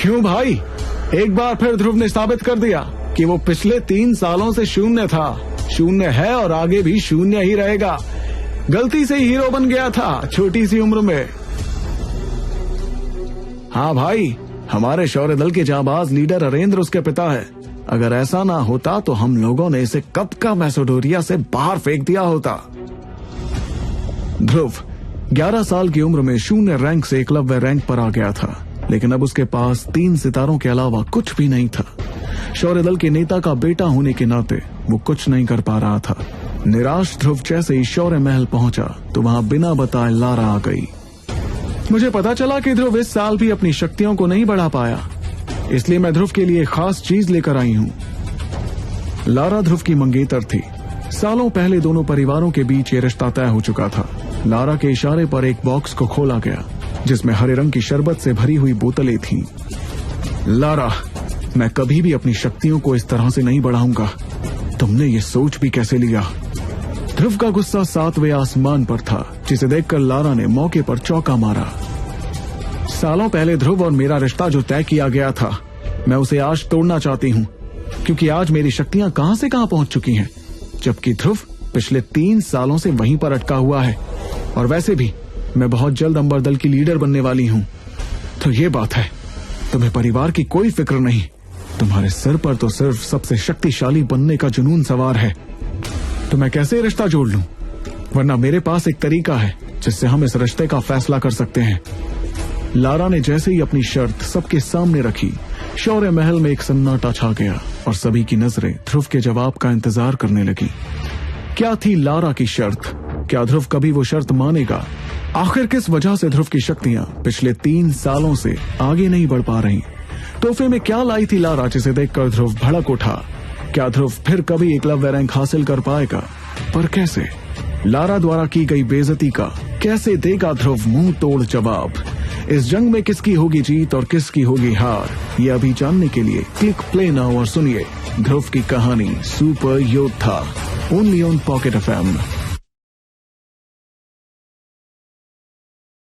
क्यों भाई? एक बार फिर ध्रुव ने साबित कर दिया कि वो पिछले 3 सालों से शून्य था, शून्य है और आगे भी शून्य ही रहेगा। गलती से हीरो बन गया था छोटी सी उम्र में। हाँ भाई, हमारे शौर्य दल के जाबाज लीडर हरेंद्र उसके पिता है। अगर ऐसा ना होता तो हम लोगों ने इसे कब का मैसेडोरिया से बाहर फेंक दिया होता। ध्रुव 11 साल की उम्र में शून्य रैंक से एकलव्य रैंक पर आ गया था, लेकिन अब उसके पास 3 सितारों के अलावा कुछ भी नहीं था। शौर्य दल के नेता का बेटा होने के नाते वो कुछ नहीं कर पा रहा था। निराश ध्रुव जैसे ही शौर्य महल पहुंचा तो वहां बिना बताए लारा आ गई। मुझे पता चला कि ध्रुव इस साल भी अपनी शक्तियों को नहीं बढ़ा पाया, इसलिए मैं ध्रुव के लिए खास चीज लेकर आई हूँ। लारा ध्रुव की मंगेतर थी। सालों पहले दोनों परिवारों के बीच ये रिश्ता तय हो चुका था। लारा के इशारे पर एक बॉक्स को खोला गया जिसमें हरे रंग की शरबत से भरी हुई बोतलें थीं। लारा, मैं कभी भी अपनी शक्तियों को इस तरह से नहीं बढ़ाऊंगा। तुमने ये सोच भी कैसे लिया? ध्रुव का गुस्सा 7वें आसमान पर था, जिसे देखकर लारा ने मौके पर चौका मारा। सालों पहले ध्रुव और मेरा रिश्ता जो तय किया गया था, मैं उसे आज तोड़ना चाहती हूँ, क्योंकि आज मेरी शक्तियां कहां से कहां पहुंच चुकी हैं, जबकि ध्रुव पिछले 3 सालों से वहीं पर अटका हुआ है। और वैसे भी मैं बहुत जल्द अंबर दल की लीडर बनने वाली हूँ। तो ये बात है, तुम्हें परिवार की कोई फिक्र नहीं। तुम्हारे सिर पर तो सिर्फ सबसे शक्तिशाली बनने का जुनून सवार है। तो मैं कैसे रिश्ता जोड़ लूं? वरना मेरे पास एक तरीका है जिससे हम इस रिश्ते का फैसला कर सकते हैं। लारा ने जैसे ही अपनी शर्त सबके सामने रखी, शौर्य महल में एक सन्नाटा छा गया और सभी की नजरें ध्रुव के जवाब का इंतजार करने लगी। क्या थी लारा की शर्त? क्या ध्रुव कभी वो शर्त मानेगा? आखिर किस वजह से ध्रुव की शक्तियां पिछले 3 सालों से आगे नहीं बढ़ पा रही? तोहफे में क्या लाई थी लारा जिसे देखकर ध्रुव भड़क उठा? क्या ध्रुव फिर कभी एकलव्य रैंक हासिल कर पाएगा? पर कैसे? लारा द्वारा की गई बेइज्जती का कैसे देगा ध्रुव मुंह तोड़ जवाब? इस जंग में किसकी होगी जीत और किसकी होगी हार, ये अभी जानने के लिए क्लिक प्ले नाउ और सुनिए ध्रुव की कहानी सुपर योद्धा, ओनली ऑन पॉकेट FM।